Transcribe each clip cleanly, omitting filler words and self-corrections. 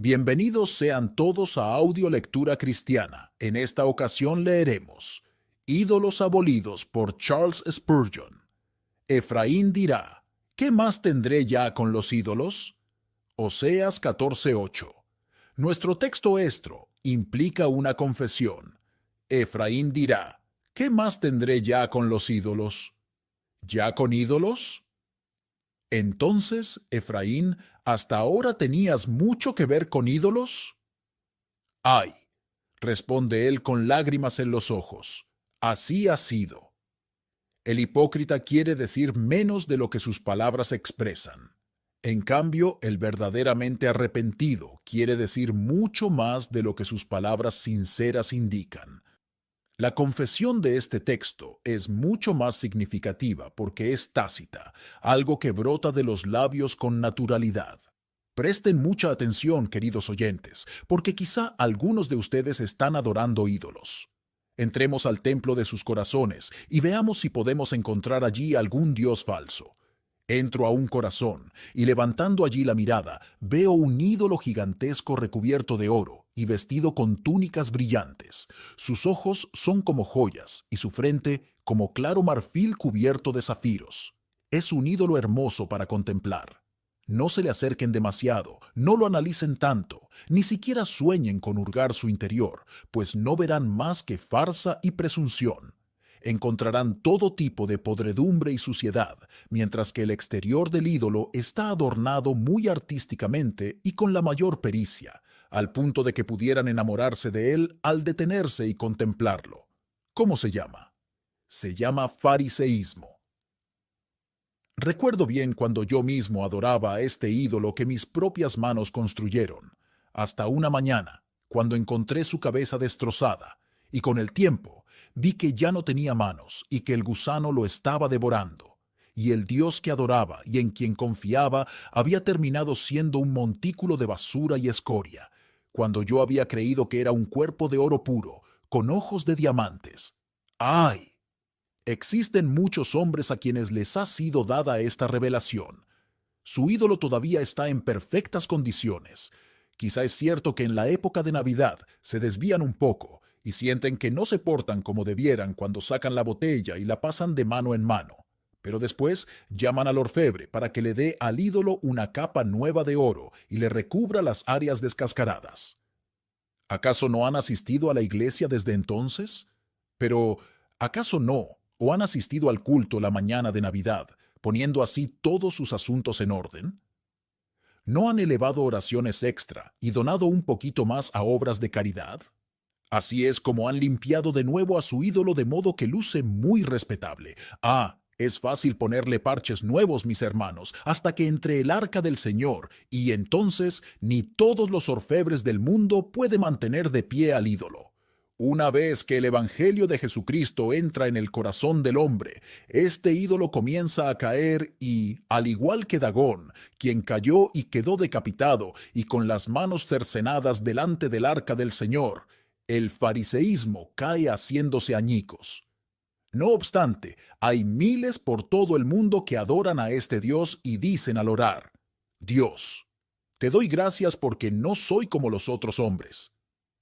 Bienvenidos sean todos a Audio Lectura Cristiana. En esta ocasión leeremos Ídolos abolidos por Charles Spurgeon. Efraín dirá, ¿qué más tendré ya con los ídolos? Oseas 14:8. Nuestro texto estro implica una confesión. Efraín dirá, ¿qué más tendré ya con los ídolos? ¿Ya con ídolos? Entonces, Efraín, ¿hasta ahora tenías mucho que ver con ídolos? Ay, responde él con lágrimas en los ojos, así ha sido. El hipócrita quiere decir menos de lo que sus palabras expresan. En cambio, el verdaderamente arrepentido quiere decir mucho más de lo que sus palabras sinceras indican. La confesión de este texto es mucho más significativa porque es tácita, algo que brota de los labios con naturalidad. Presten mucha atención, queridos oyentes, porque quizá algunos de ustedes están adorando ídolos. Entremos al templo de sus corazones y veamos si podemos encontrar allí algún dios falso. Entro a un corazón y levantando allí la mirada, veo un ídolo gigantesco recubierto de oro y vestido con túnicas brillantes. Sus ojos son como joyas y su frente como claro marfil cubierto de zafiros. Es un ídolo hermoso para contemplar. No se le acerquen demasiado, no lo analicen tanto, ni siquiera sueñen con hurgar su interior, pues no verán más que farsa y presunción. Encontrarán todo tipo de podredumbre y suciedad, mientras que el exterior del ídolo está adornado muy artísticamente y con la mayor pericia, al punto de que pudieran enamorarse de él al detenerse y contemplarlo. ¿Cómo se llama? Se llama fariseísmo. Recuerdo bien cuando yo mismo adoraba a este ídolo que mis propias manos construyeron, hasta una mañana, cuando encontré su cabeza destrozada, y con el tiempo vi que ya no tenía manos y que el gusano lo estaba devorando, y el Dios que adoraba y en quien confiaba había terminado siendo un montículo de basura y escoria, cuando yo había creído que era un cuerpo de oro puro, con ojos de diamantes. ¡Ay! Existen muchos hombres a quienes les ha sido dada esta revelación. Su ídolo todavía está en perfectas condiciones. Quizá es cierto que en la época de Navidad se desvían un poco y sienten que no se portan como debieran cuando sacan la botella y la pasan de mano en mano. Pero después llaman al orfebre para que le dé al ídolo una capa nueva de oro y le recubra las áreas descascaradas. ¿Acaso no han asistido a la iglesia desde entonces? Pero, ¿acaso no? ¿O han asistido al culto la mañana de Navidad, poniendo así todos sus asuntos en orden? ¿No han elevado oraciones extra y donado un poquito más a obras de caridad? Así es como han limpiado de nuevo a su ídolo de modo que luce muy respetable. Es fácil ponerle parches nuevos, mis hermanos, hasta que entre el arca del Señor, y entonces ni todos los orfebres del mundo puede mantener de pie al ídolo. Una vez que el Evangelio de Jesucristo entra en el corazón del hombre, este ídolo comienza a caer y, al igual que Dagón, quien cayó y quedó decapitado y con las manos cercenadas delante del arca del Señor, el fariseísmo cae haciéndose añicos. No obstante, hay miles por todo el mundo que adoran a este Dios y dicen al orar, Dios, te doy gracias porque no soy como los otros hombres.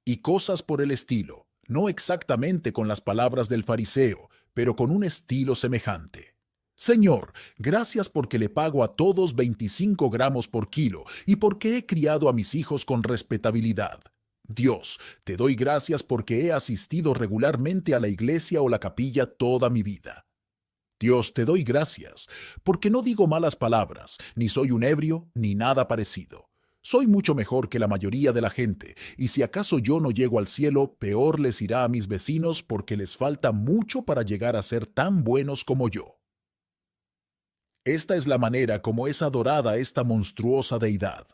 Y cosas por el estilo, no exactamente con las palabras del fariseo, pero con un estilo semejante. Señor, gracias porque le pago a todos 25 gramos por kilo y porque he criado a mis hijos con respetabilidad. Dios, te doy gracias porque he asistido regularmente a la iglesia o la capilla toda mi vida. Dios, te doy gracias porque no digo malas palabras, ni soy un ebrio, ni nada parecido. Soy mucho mejor que la mayoría de la gente, y si acaso yo no llego al cielo, peor les irá a mis vecinos porque les falta mucho para llegar a ser tan buenos como yo. Esta es la manera como es adorada esta monstruosa deidad.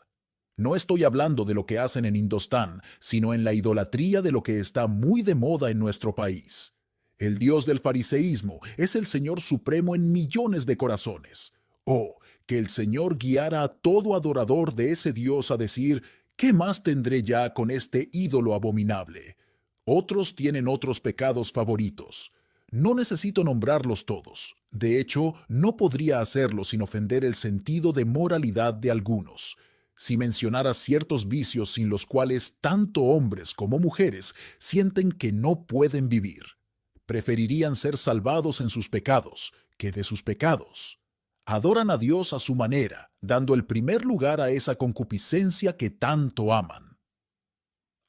No estoy hablando de lo que hacen en Indostán, sino en la idolatría de lo que está muy de moda en nuestro país. El Dios del fariseísmo es el Señor supremo en millones de corazones. Oh, que el Señor guiara a todo adorador de ese Dios a decir, ¿qué más tendré ya con este ídolo abominable? Otros tienen otros pecados favoritos. No necesito nombrarlos todos. De hecho, no podría hacerlo sin ofender el sentido de moralidad de algunos. si mencionara ciertos vicios sin los cuales tanto hombres como mujeres sienten que no pueden vivir. Preferirían ser salvados en sus pecados que de sus pecados. Adoran a Dios a su manera, dando el primer lugar a esa concupiscencia que tanto aman.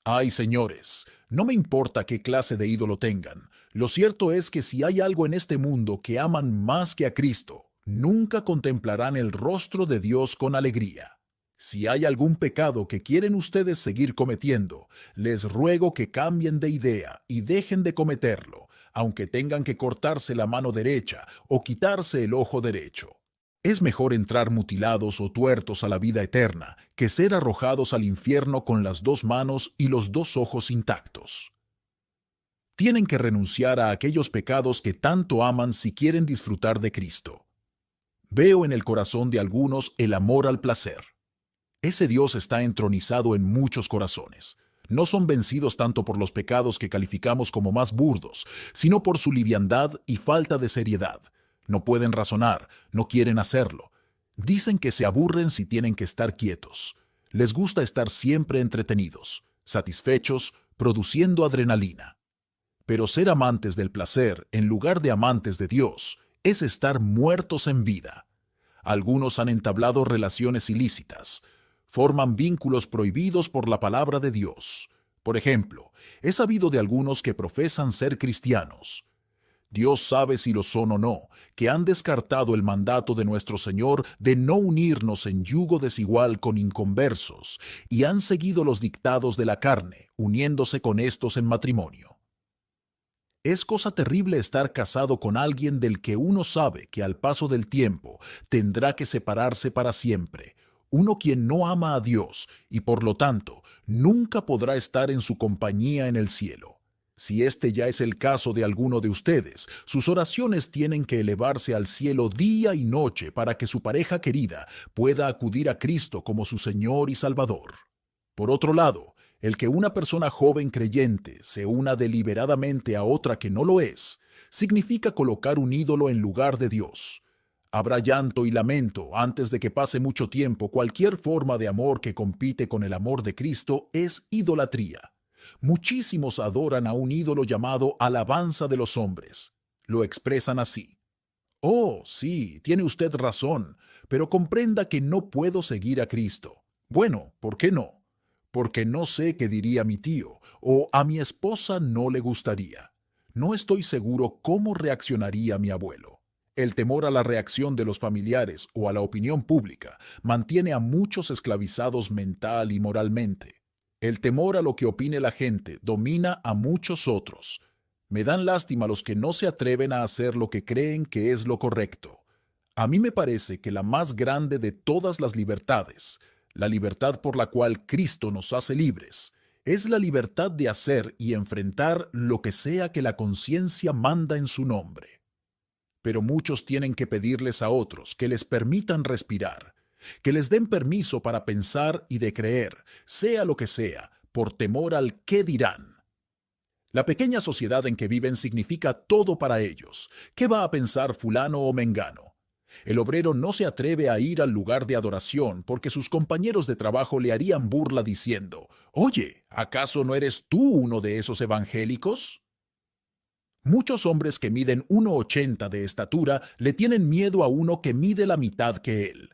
Ay, señores, no me importa qué clase de ídolo tengan. Lo cierto es que si hay algo en este mundo que aman más que a Cristo, nunca contemplarán el rostro de Dios con alegría. Si hay algún pecado que quieren ustedes seguir cometiendo, les ruego que cambien de idea y dejen de cometerlo, aunque tengan que cortarse la mano derecha o quitarse el ojo derecho. Es mejor entrar mutilados o tuertos a la vida eterna que ser arrojados al infierno con las dos manos y los dos ojos intactos. Tienen que renunciar a aquellos pecados que tanto aman si quieren disfrutar de Cristo. Veo en el corazón de algunos el amor al placer. Ese Dios está entronizado en muchos corazones. No son vencidos tanto por los pecados que calificamos como más burdos, sino por su liviandad y falta de seriedad. No pueden razonar, no quieren hacerlo. Dicen que se aburren si tienen que estar quietos. Les gusta estar siempre entretenidos, satisfechos, produciendo adrenalina. Pero ser amantes del placer en lugar de amantes de Dios es estar muertos en vida. Algunos han entablado relaciones ilícitas. Forman vínculos prohibidos por la palabra de Dios. Por ejemplo, he sabido de algunos que profesan ser cristianos. Dios sabe si lo son o no, que han descartado el mandato de nuestro Señor de no unirnos en yugo desigual con inconversos y han seguido los dictados de la carne, uniéndose con estos en matrimonio. Es cosa terrible estar casado con alguien del que uno sabe que al paso del tiempo tendrá que separarse para siempre, uno quien no ama a Dios y por lo tanto nunca podrá estar en su compañía en el cielo. Si este ya es el caso de alguno de ustedes, sus oraciones tienen que elevarse al cielo día y noche para que su pareja querida pueda acudir a Cristo como su Señor y Salvador. Por otro lado, el que una persona joven creyente se una deliberadamente a otra que no lo es, significa colocar un ídolo en lugar de Dios. Habrá llanto y lamento antes de que pase mucho tiempo. Cualquier forma de amor que compite con el amor de Cristo es idolatría. Muchísimos adoran a un ídolo llamado alabanza de los hombres. Lo expresan así: oh, sí, tiene usted razón, pero comprenda que no puedo seguir a Cristo. Bueno, ¿por qué no? Porque no sé qué diría mi tío, o a mi esposa no le gustaría. No estoy seguro cómo reaccionaría mi abuelo. El temor a la reacción de los familiares o a la opinión pública mantiene a muchos esclavizados mental y moralmente. El temor a lo que opine la gente domina a muchos otros. Me dan lástima los que no se atreven a hacer lo que creen que es lo correcto. A mí me parece que la más grande de todas las libertades, la libertad por la cual Cristo nos hace libres, es la libertad de hacer y enfrentar lo que sea que la conciencia manda en su nombre. Pero muchos tienen que pedirles a otros que les permitan respirar, que les den permiso para pensar y de creer, sea lo que sea, por temor al qué dirán. La pequeña sociedad en que viven significa todo para ellos. ¿Qué va a pensar fulano o mengano? El obrero no se atreve a ir al lugar de adoración porque sus compañeros de trabajo le harían burla diciendo: «Oye, ¿acaso no eres tú uno de esos evangélicos?». Muchos hombres que miden 1,80 de estatura le tienen miedo a uno que mide la mitad que él.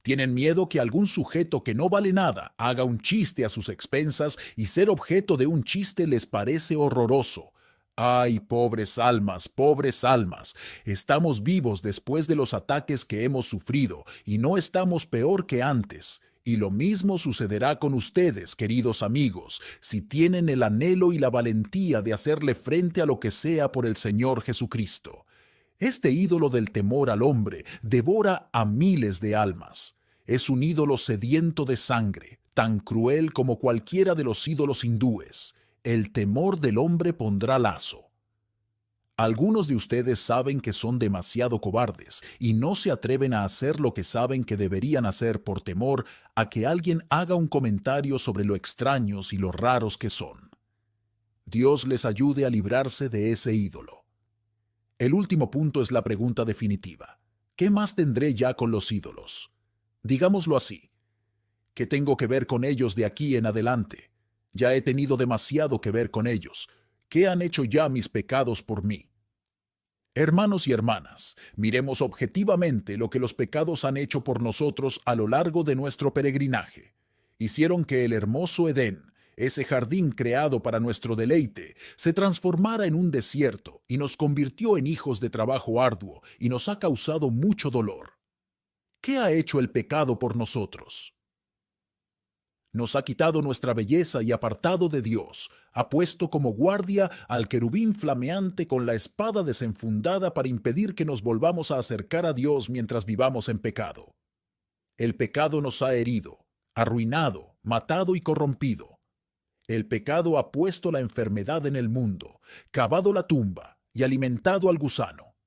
Tienen miedo que algún sujeto que no vale nada haga un chiste a sus expensas y ser objeto de un chiste les parece horroroso. ¡Ay, pobres almas, pobres almas! Estamos vivos después de los ataques que hemos sufrido y no estamos peor que antes. Y lo mismo sucederá con ustedes, queridos amigos, si tienen el anhelo y la valentía de hacerle frente a lo que sea por el Señor Jesucristo. Este ídolo del temor al hombre devora a miles de almas. Es un ídolo sediento de sangre, tan cruel como cualquiera de los ídolos hindúes. El temor del hombre pondrá lazo. Algunos de ustedes saben que son demasiado cobardes y no se atreven a hacer lo que saben que deberían hacer por temor a que alguien haga un comentario sobre lo extraños y lo raros que son. Dios les ayude a librarse de ese ídolo. El último punto es la pregunta definitiva. ¿Qué más tendré ya con los ídolos? Digámoslo así. ¿Qué tengo que ver con ellos de aquí en adelante? Ya he tenido demasiado que ver con ellos. ¿Qué han hecho ya mis pecados por mí? Hermanos y hermanas, miremos objetivamente lo que los pecados han hecho por nosotros a lo largo de nuestro peregrinaje. Hicieron que el hermoso Edén, ese jardín creado para nuestro deleite, se transformara en un desierto y nos convirtió en hijos de trabajo arduo y nos ha causado mucho dolor. ¿Qué ha hecho el pecado por nosotros? Nos ha quitado nuestra belleza y apartado de Dios, ha puesto como guardia al querubín flameante con la espada desenfundada para impedir que nos volvamos a acercar a Dios mientras vivamos en pecado. El pecado nos ha herido, arruinado, matado y corrompido. El pecado ha puesto la enfermedad en el mundo, cavado la tumba y alimentado al gusano.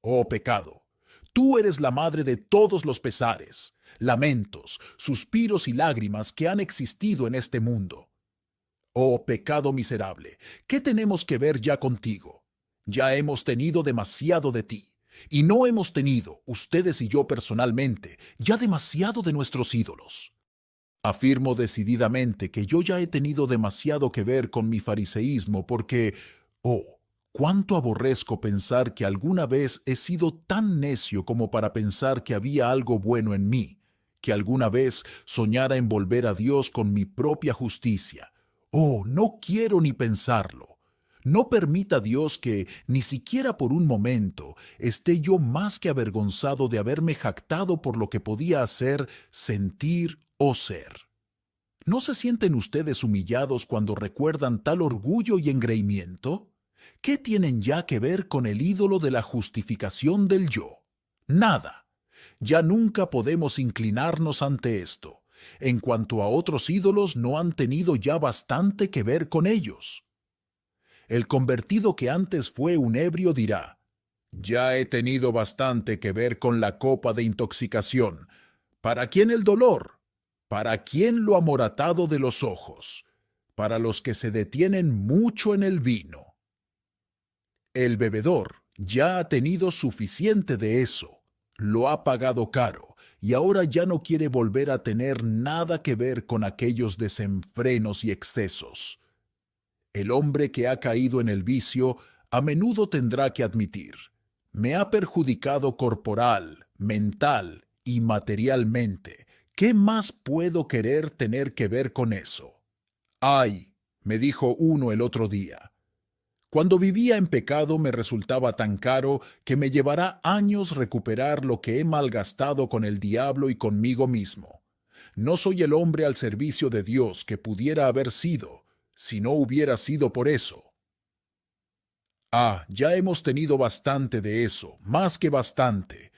Oh pecado, tú eres la madre de todos los pesares, lamentos, suspiros y lágrimas que han existido en este mundo. Oh pecado miserable, ¿qué tenemos que ver ya contigo? Ya hemos tenido demasiado de ti, y no hemos tenido, ustedes y yo personalmente, ya demasiado de nuestros ídolos. Afirmo decididamente que yo ya he tenido demasiado que ver con mi fariseísmo porque, oh, cuánto aborrezco pensar que alguna vez he sido tan necio como para pensar que había algo bueno en mí, que alguna vez soñara en volver a Dios con mi propia justicia. Oh, no quiero ni pensarlo. No permita Dios que, ni siquiera por un momento, esté yo más que avergonzado de haberme jactado por lo que podía hacer, sentir o ser. ¿No se sienten ustedes humillados cuando recuerdan tal orgullo y engreimiento? ¿Qué tienen ya que ver con el ídolo de la justificación del yo? Nada. Ya nunca podemos inclinarnos ante esto. En cuanto a otros ídolos, no han tenido ya bastante que ver con ellos. El convertido que antes fue un ebrio dirá: ya he tenido bastante que ver con la copa de intoxicación. ¿Para quién el dolor? ¿Para quién lo amoratado de los ojos? Para los que se detienen mucho en el vino. El bebedor ya ha tenido suficiente de eso, lo ha pagado caro, y ahora ya no quiere volver a tener nada que ver con aquellos desenfrenos y excesos. El hombre que ha caído en el vicio a menudo tendrá que admitir: me ha perjudicado corporal, mental y materialmente. ¿Qué más puedo querer tener que ver con eso? Ay, me dijo uno el otro día, cuando vivía en pecado me resultaba tan caro que me llevará años recuperar lo que he malgastado con el diablo y conmigo mismo. No soy el hombre al servicio de Dios que pudiera haber sido, si no hubiera sido por eso. Ah, ya hemos tenido bastante de eso, más que bastante.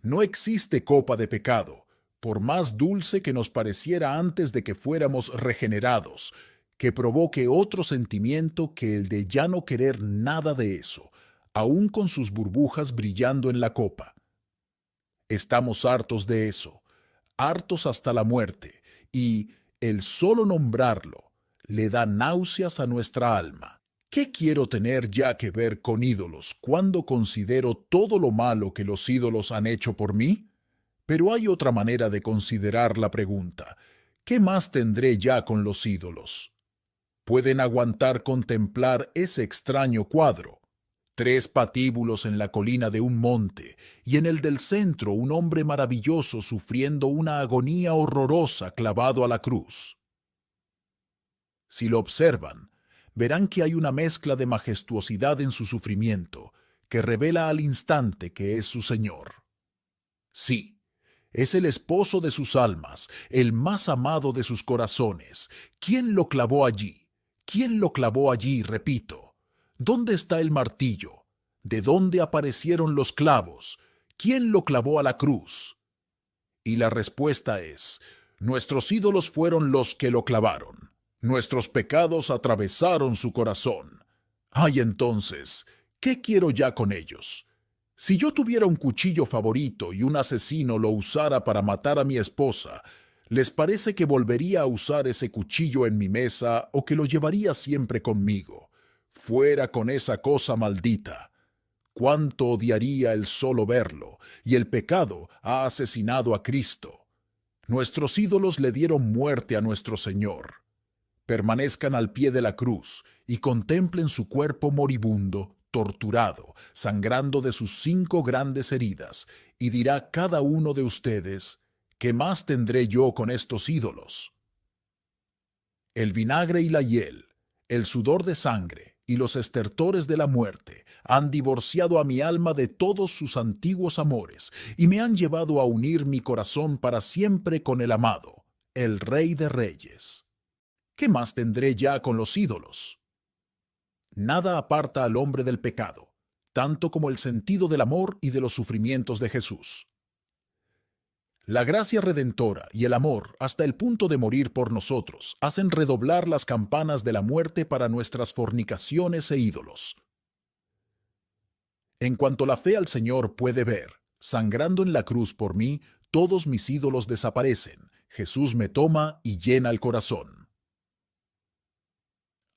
No existe copa de pecado, por más dulce que nos pareciera antes de que fuéramos regenerados, que provoque otro sentimiento que el de ya no querer nada de eso, aun con sus burbujas brillando en la copa. Estamos hartos de eso, hartos hasta la muerte, y el solo nombrarlo le da náuseas a nuestra alma. ¿Qué quiero tener ya que ver con ídolos cuando considero todo lo malo que los ídolos han hecho por mí? Pero hay otra manera de considerar la pregunta. ¿Qué más tendré ya con los ídolos? Pueden aguantar contemplar ese extraño cuadro: tres patíbulos en la colina de un monte, y en el del centro un hombre maravilloso sufriendo una agonía horrorosa clavado a la cruz. Si lo observan, verán que hay una mezcla de majestuosidad en su sufrimiento, que revela al instante que es su Señor. Sí, es el esposo de sus almas, el más amado de sus corazones. ¿Quién lo clavó allí? ¿Quién lo clavó allí, repito? ¿Dónde está el martillo? ¿De dónde aparecieron los clavos? ¿Quién lo clavó a la cruz? Y la respuesta es: nuestros ídolos fueron los que lo clavaron. Nuestros pecados atravesaron su corazón. Ay, entonces, ¿qué quiero ya con ellos? Si yo tuviera un cuchillo favorito y un asesino lo usara para matar a mi esposa, ¿les parece que volvería a usar ese cuchillo en mi mesa o que lo llevaría siempre conmigo? Fuera con esa cosa maldita. Cuánto odiaría el solo verlo, y el pecado ha asesinado a Cristo. Nuestros ídolos le dieron muerte a nuestro Señor. Permanezcan al pie de la cruz y contemplen su cuerpo moribundo, torturado, sangrando de sus 5 grandes heridas, y dirá cada uno de ustedes, ¿qué más tendré yo con estos ídolos? El vinagre y la hiel, el sudor de sangre y los estertores de la muerte han divorciado a mi alma de todos sus antiguos amores y me han llevado a unir mi corazón para siempre con el amado, el Rey de Reyes. ¿Qué más tendré ya con los ídolos? Nada aparta al hombre del pecado, tanto como el sentido del amor y de los sufrimientos de Jesús. La gracia redentora y el amor, hasta el punto de morir por nosotros, hacen redoblar las campanas de la muerte para nuestras fornicaciones e ídolos. En cuanto la fe al Señor puede ver, sangrando en la cruz por mí, todos mis ídolos desaparecen. Jesús me toma y llena el corazón.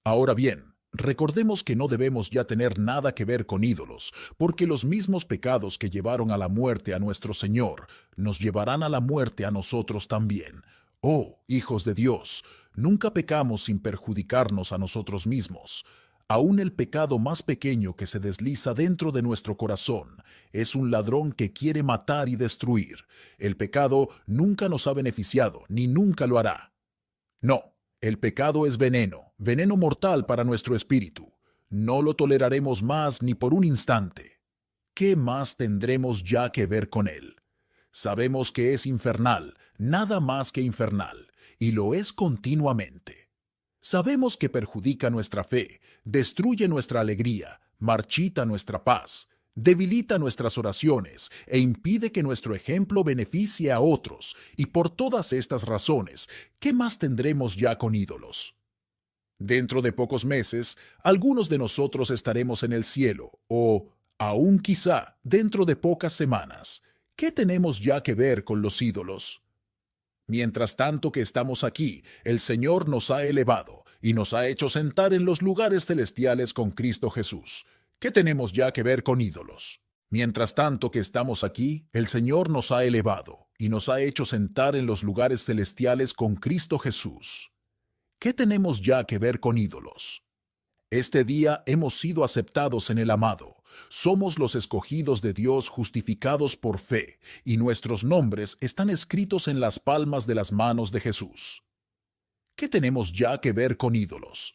Ahora bien, recordemos que no debemos ya tener nada que ver con ídolos, porque los mismos pecados que llevaron a la muerte a nuestro Señor nos llevarán a la muerte a nosotros también. Oh, hijos de Dios, nunca pecamos sin perjudicarnos a nosotros mismos. Aún el pecado más pequeño que se desliza dentro de nuestro corazón es un ladrón que quiere matar y destruir. El pecado nunca nos ha beneficiado, ni nunca lo hará. No. El pecado es veneno, veneno mortal para nuestro espíritu. No lo toleraremos más ni por un instante. ¿Qué más tendremos ya que ver con él? Sabemos que es infernal, nada más que infernal, y lo es continuamente. Sabemos que perjudica nuestra fe, destruye nuestra alegría, marchita nuestra paz, debilita nuestras oraciones e impide que nuestro ejemplo beneficie a otros, y por todas estas razones, ¿qué más tendremos ya con ídolos? Dentro de pocos meses, algunos de nosotros estaremos en el cielo, o, aún quizá, dentro de pocas semanas. ¿Qué tenemos ya que ver con los ídolos? Mientras tanto que estamos aquí, el Señor nos ha elevado y nos ha hecho sentar en los lugares celestiales con Cristo Jesús. ¿Qué tenemos ya que ver con ídolos? Mientras tanto que estamos aquí, el Señor nos ha elevado y nos ha hecho sentar en los lugares celestiales con Cristo Jesús. ¿Qué tenemos ya que ver con ídolos? Este día hemos sido aceptados en el amado. Somos los escogidos de Dios justificados por fe, y nuestros nombres están escritos en las palmas de las manos de Jesús. ¿Qué tenemos ya que ver con ídolos?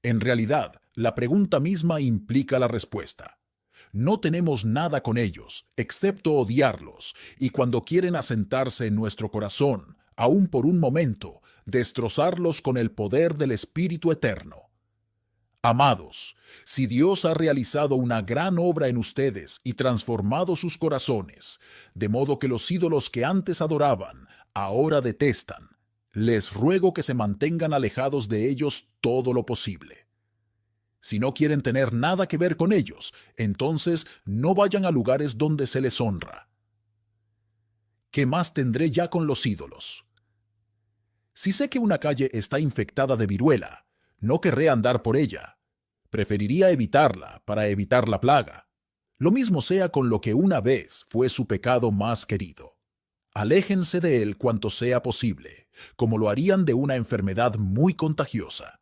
En realidad, la pregunta misma implica la respuesta. No tenemos nada con ellos, excepto odiarlos, y cuando quieren asentarse en nuestro corazón, aún por un momento, destrozarlos con el poder del Espíritu Eterno. Amados, si Dios ha realizado una gran obra en ustedes y transformado sus corazones, de modo que los ídolos que antes adoraban, ahora detestan, les ruego que se mantengan alejados de ellos todo lo posible. Si no quieren tener nada que ver con ellos, entonces no vayan a lugares donde se les honra. ¿Qué más tendré ya con los ídolos? Si sé que una calle está infectada de viruela, no querré andar por ella. Preferiría evitarla para evitar la plaga. Lo mismo sea con lo que una vez fue su pecado más querido. Aléjense de él cuanto sea posible, como lo harían de una enfermedad muy contagiosa.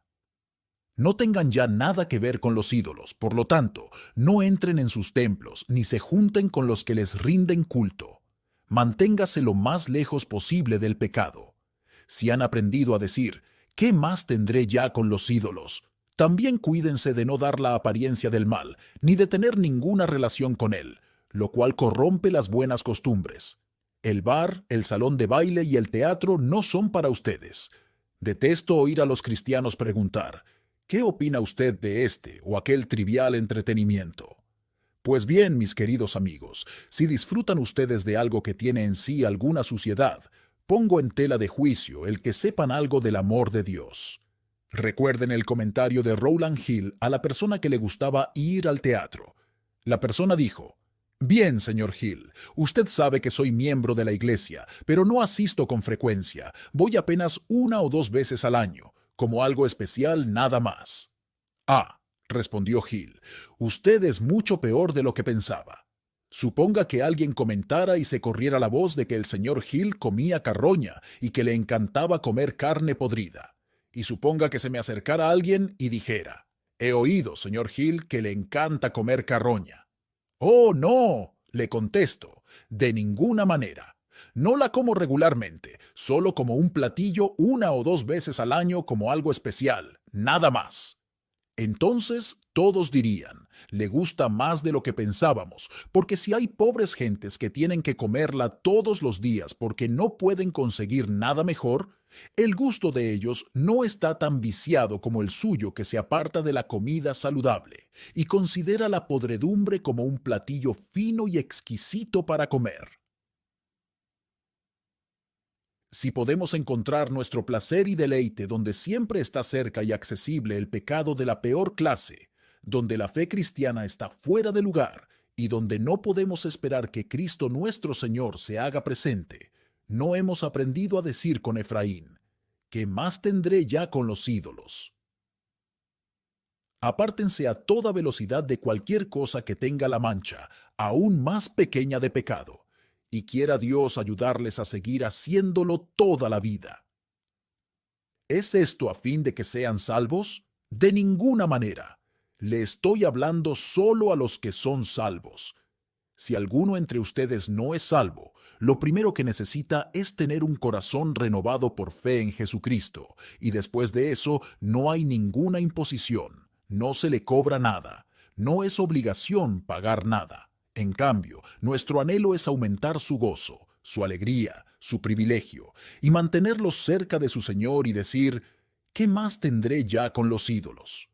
No tengan ya nada que ver con los ídolos, por lo tanto, no entren en sus templos ni se junten con los que les rinden culto. Manténgase lo más lejos posible del pecado. Si han aprendido a decir, ¿qué más tendré ya con los ídolos?, también cuídense de no dar la apariencia del mal, ni de tener ninguna relación con él, lo cual corrompe las buenas costumbres. El bar, el salón de baile y el teatro no son para ustedes. Detesto oír a los cristianos preguntar, ¿qué opina usted de este o aquel trivial entretenimiento? Pues bien, mis queridos amigos, si disfrutan ustedes de algo que tiene en sí alguna suciedad, pongo en tela de juicio el que sepan algo del amor de Dios. Recuerden el comentario de Rowland Hill a la persona que le gustaba ir al teatro. La persona dijo, «Bien, señor Hill, usted sabe que soy miembro de la iglesia, pero no asisto con frecuencia. Voy apenas 1 o 2 veces al año, como algo especial nada más». «Ah», respondió Hill, «usted es mucho peor de lo que pensaba. Suponga que alguien comentara y se corriera la voz de que el señor Hill comía carroña y que le encantaba comer carne podrida. Y suponga que se me acercara alguien y dijera: he oído, señor Hill, que le encanta comer carroña. Oh, no, le contesto, de ninguna manera. No la como regularmente, solo como un platillo 1 o 2 veces al año como algo especial, nada más. Entonces todos dirían: le gusta más de lo que pensábamos, porque si hay pobres gentes que tienen que comerla todos los días porque no pueden conseguir nada mejor, el gusto de ellos no está tan viciado como el suyo, que se aparta de la comida saludable y considera la podredumbre como un platillo fino y exquisito para comer. Si podemos encontrar nuestro placer y deleite donde siempre está cerca y accesible el pecado de la peor clase, donde la fe cristiana está fuera de lugar y donde no podemos esperar que Cristo nuestro Señor se haga presente, no hemos aprendido a decir con Efraín: ¿qué más tendré ya con los ídolos? Apártense a toda velocidad de cualquier cosa que tenga la mancha, aún más pequeña, de pecado, y quiera Dios ayudarles a seguir haciéndolo toda la vida. ¿Es esto a fin de que sean salvos? De ninguna manera. Le estoy hablando solo a los que son salvos. Si alguno entre ustedes no es salvo, lo primero que necesita es tener un corazón renovado por fe en Jesucristo, y después de eso no hay ninguna imposición, no se le cobra nada, no es obligación pagar nada. En cambio, nuestro anhelo es aumentar su gozo, su alegría, su privilegio, y mantenerlos cerca de su Señor y decir: ¿qué más tendré ya con los ídolos?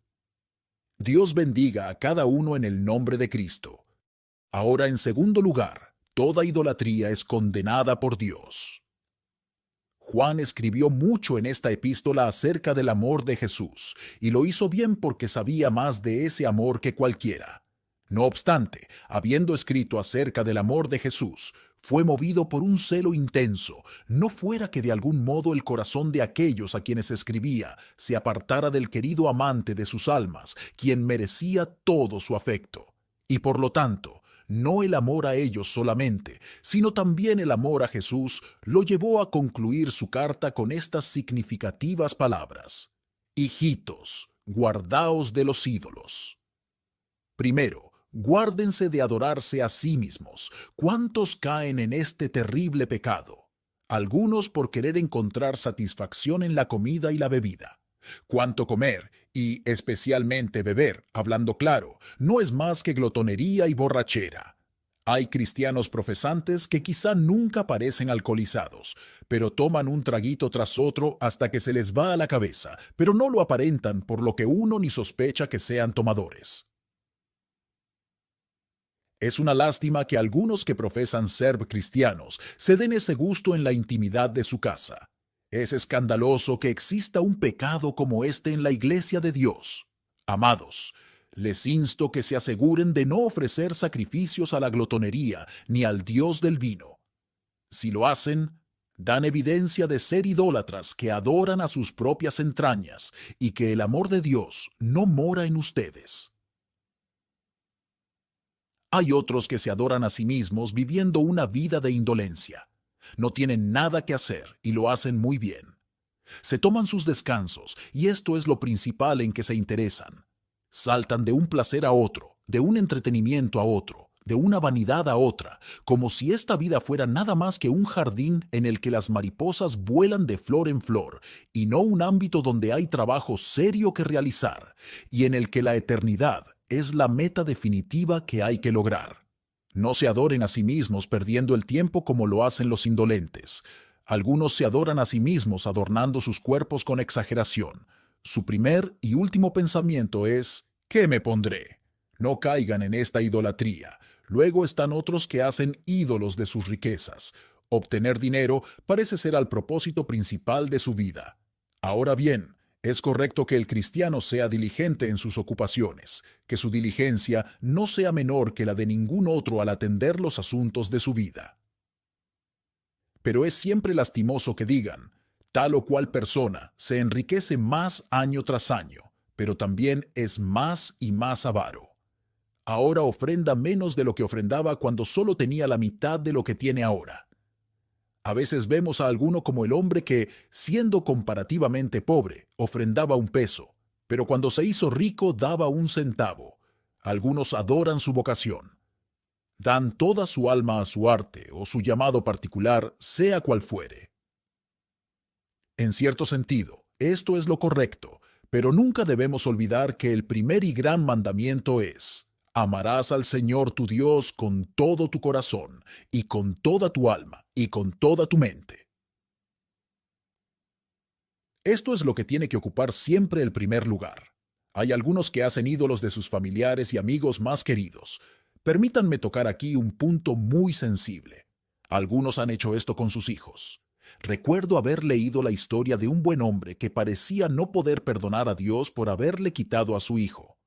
Dios bendiga a cada uno en el nombre de Cristo. Ahora, en segundo lugar, toda idolatría es condenada por Dios. Juan escribió mucho en esta epístola acerca del amor de Jesús, y lo hizo bien porque sabía más de ese amor que cualquiera. No obstante, habiendo escrito acerca del amor de Jesús, fue movido por un celo intenso, no fuera que de algún modo el corazón de aquellos a quienes escribía se apartara del querido amante de sus almas, quien merecía todo su afecto. Y por lo tanto, no el amor a ellos solamente, sino también el amor a Jesús, lo llevó a concluir su carta con estas significativas palabras: hijitos, guardaos de los ídolos. Primero, guárdense de adorarse a sí mismos. ¿Cuántos caen en este terrible pecado? Algunos por querer encontrar satisfacción en la comida y la bebida. Cuánto comer, y especialmente beber, hablando claro, no es más que glotonería y borrachera. Hay cristianos profesantes que quizá nunca parecen alcoholizados, pero toman un traguito tras otro hasta que se les va a la cabeza, pero no lo aparentan, por lo que uno ni sospecha que sean tomadores. Es una lástima que algunos que profesan ser cristianos se den ese gusto en la intimidad de su casa. Es escandaloso que exista un pecado como este en la iglesia de Dios. Amados, les insto que se aseguren de no ofrecer sacrificios a la glotonería ni al dios del vino. Si lo hacen, dan evidencia de ser idólatras que adoran a sus propias entrañas y que el amor de Dios no mora en ustedes. Hay otros que se adoran a sí mismos viviendo una vida de indolencia. No tienen nada que hacer y lo hacen muy bien. Se toman sus descansos y esto es lo principal en que se interesan. Saltan de un placer a otro, de un entretenimiento a otro, de una vanidad a otra, como si esta vida fuera nada más que un jardín en el que las mariposas vuelan de flor en flor y no un ámbito donde hay trabajo serio que realizar y en el que la eternidad es la meta definitiva que hay que lograr. No se adoren a sí mismos perdiendo el tiempo como lo hacen los indolentes. Algunos se adoran a sí mismos adornando sus cuerpos con exageración. Su primer y último pensamiento es: ¿qué me pondré? No caigan en esta idolatría. Luego están otros que hacen ídolos de sus riquezas. Obtener dinero parece ser el propósito principal de su vida. Ahora bien, es correcto que el cristiano sea diligente en sus ocupaciones, que su diligencia no sea menor que la de ningún otro al atender los asuntos de su vida. Pero es siempre lastimoso que digan: tal o cual persona se enriquece más año tras año, pero también es más y más avaro. ahora ofrenda menos de lo que ofrendaba cuando solo tenía la mitad de lo que tiene ahora. A veces vemos a alguno como el hombre que, siendo comparativamente pobre, ofrendaba 1 peso, pero cuando se hizo rico daba 1 centavo. Algunos adoran su vocación. Dan toda su alma a su arte o su llamado particular, sea cual fuere. En cierto sentido, esto es lo correcto, pero nunca debemos olvidar que el primer y gran mandamiento es: amarás al Señor tu Dios con todo tu corazón, y con toda tu alma, y con toda tu mente. Esto es lo que tiene que ocupar siempre el primer lugar. Hay algunos que hacen ídolos de sus familiares y amigos más queridos. Permítanme tocar aquí un punto muy sensible. Algunos han hecho esto con sus hijos. Recuerdo haber leído la historia de un buen hombre que parecía no poder perdonar a Dios por haberle quitado a su hijo.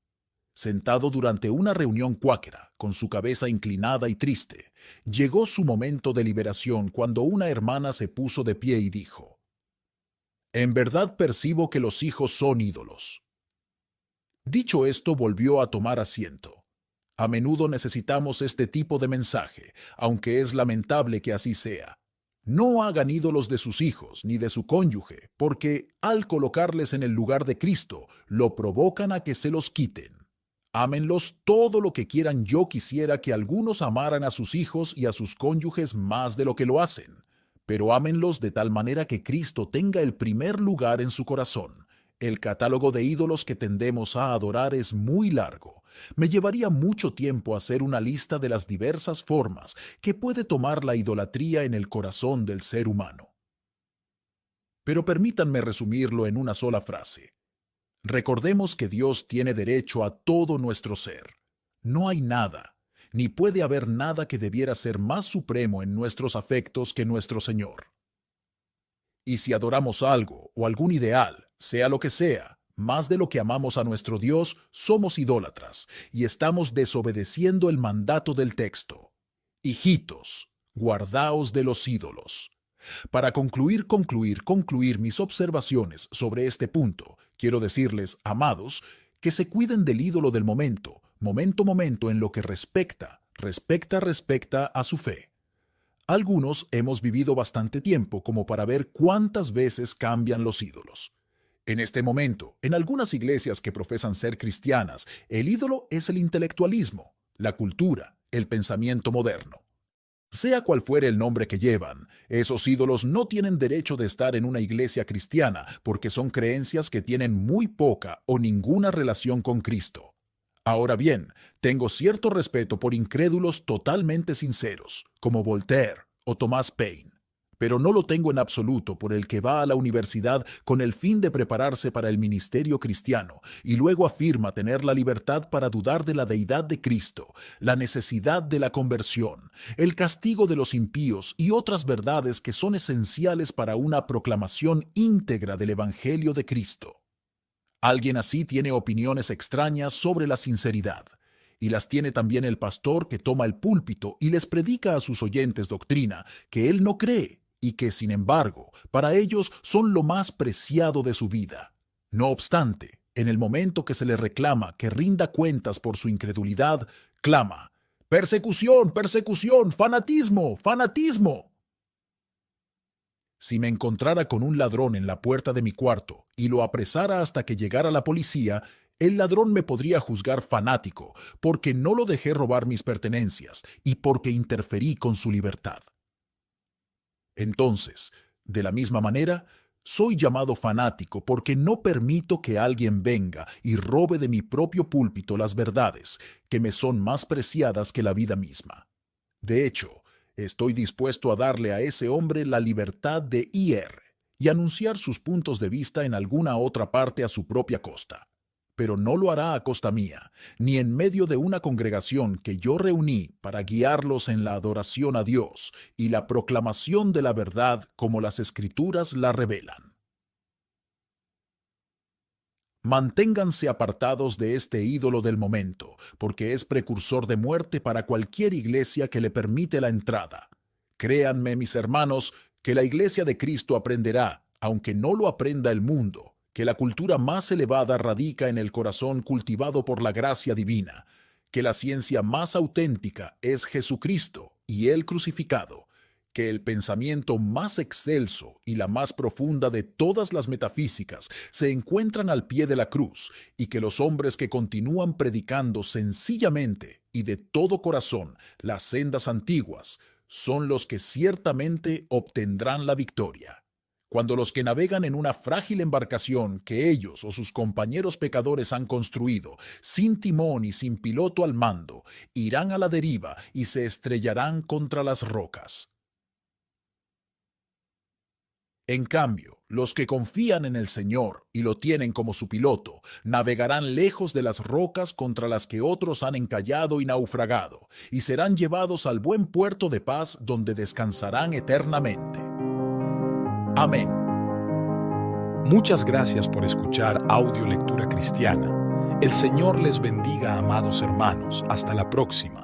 Sentado durante una reunión cuáquera, con su cabeza inclinada y triste, llegó su momento de liberación cuando una hermana se puso de pie y dijo: «En verdad percibo que los hijos son ídolos». Dicho esto, volvió a tomar asiento. A menudo necesitamos este tipo de mensaje, aunque es lamentable que así sea. No hagan ídolos de sus hijos ni de su cónyuge, porque al colocarles en el lugar de Cristo, lo provocan a que se los quiten. Ámenlos todo lo que quieran. Yo quisiera que algunos amaran a sus hijos y a sus cónyuges más de lo que lo hacen, pero ámenlos de tal manera que Cristo tenga el primer lugar en su corazón. El catálogo de ídolos que tendemos a adorar es muy largo. Me llevaría mucho tiempo hacer una lista de las diversas formas que puede tomar la idolatría en el corazón del ser humano. Pero permítanme resumirlo en una sola frase. Recordemos que Dios tiene derecho a todo nuestro ser. No hay nada, ni puede haber nada que debiera ser más supremo en nuestros afectos que nuestro Señor. Y si adoramos algo o algún ideal, sea lo que sea, más de lo que amamos a nuestro Dios, somos idólatras y estamos desobedeciendo el mandato del texto. Hijitos, guardaos de los ídolos. Para concluir mis observaciones sobre este punto, quiero decirles, amados, que se cuiden del ídolo del momento en lo que respecta a su fe. Algunos hemos vivido bastante tiempo como para ver cuántas veces cambian los ídolos. En este momento, en algunas iglesias que profesan ser cristianas, el ídolo es el intelectualismo, la cultura, el pensamiento moderno. Sea cual fuere el nombre que llevan, esos ídolos no tienen derecho de estar en una iglesia cristiana porque son creencias que tienen muy poca o ninguna relación con Cristo. Ahora bien, tengo cierto respeto por incrédulos totalmente sinceros, como Voltaire o Thomas Paine, pero no lo tengo en absoluto por el que va a la universidad con el fin de prepararse para el ministerio cristiano y luego afirma tener la libertad para dudar de la deidad de Cristo, la necesidad de la conversión, el castigo de los impíos y otras verdades que son esenciales para una proclamación íntegra del Evangelio de Cristo. Alguien así tiene opiniones extrañas sobre la sinceridad, y las tiene también el pastor que toma el púlpito y les predica a sus oyentes doctrina que él no cree y que, sin embargo, para ellos son lo más preciado de su vida. No obstante, en el momento que se le reclama que rinda cuentas por su incredulidad, clama: «¡Persecución, persecución, fanatismo, fanatismo!». Si me encontrara con un ladrón en la puerta de mi cuarto y lo apresara hasta que llegara la policía, el ladrón me podría juzgar fanático porque no lo dejé robar mis pertenencias y porque interferí con su libertad. Entonces, de la misma manera, soy llamado fanático porque no permito que alguien venga y robe de mi propio púlpito las verdades que me son más preciadas que la vida misma. De hecho, estoy dispuesto a darle a ese hombre la libertad de ir y anunciar sus puntos de vista en alguna otra parte a su propia costa. Pero no lo hará a costa mía, ni en medio de una congregación que yo reuní para guiarlos en la adoración a Dios y la proclamación de la verdad como las Escrituras la revelan. Manténganse apartados de este ídolo del momento, porque es precursor de muerte para cualquier iglesia que le permite la entrada. Créanme, mis hermanos, que la iglesia de Cristo aprenderá, aunque no lo aprenda el mundo, que la cultura más elevada radica en el corazón cultivado por la gracia divina, que la ciencia más auténtica es Jesucristo y Él crucificado, que el pensamiento más excelso y la más profunda de todas las metafísicas se encuentran al pie de la cruz y que los hombres que continúan predicando sencillamente y de todo corazón las sendas antiguas son los que ciertamente obtendrán la victoria. Cuando los que navegan en una frágil embarcación que ellos o sus compañeros pecadores han construido, sin timón y sin piloto al mando, irán a la deriva y se estrellarán contra las rocas. En cambio, los que confían en el Señor y lo tienen como su piloto, navegarán lejos de las rocas contra las que otros han encallado y naufragado, y serán llevados al buen puerto de paz donde descansarán eternamente. Amén. Muchas gracias por escuchar Audio Lectura Cristiana. El Señor les bendiga, amados hermanos. Hasta la próxima.